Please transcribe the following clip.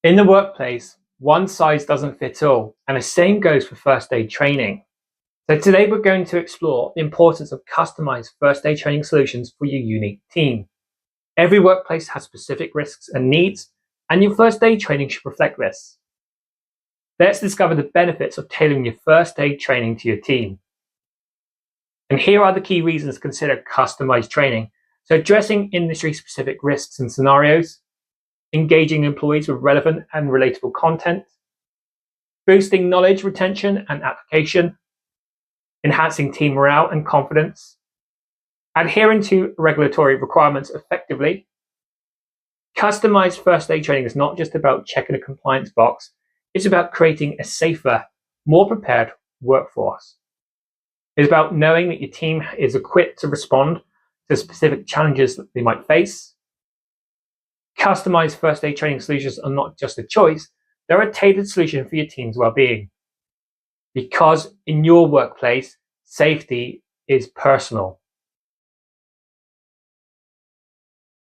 In the workplace, one size doesn't fit all, and the same goes for first aid training. So today we're going to explore the importance of customized first aid training solutions for your unique team. Every workplace has specific risks and needs, and your first aid training should reflect this. Let's discover the benefits of tailoring your first aid training to your team. And here are the key reasons to consider customized training. So addressing industry-specific risks and scenarios, engaging employees with relevant and relatable content, boosting knowledge retention and application, enhancing team morale and confidence, adhering to regulatory requirements effectively. Customized first aid training is not just about checking a compliance box, it's about creating a safer, more prepared workforce. It's about knowing that your team is equipped to respond to specific challenges that they might face. Customized first aid training solutions are not just a choice, they're a tailored solution for your team's well-being. Because in your workplace, safety is personal.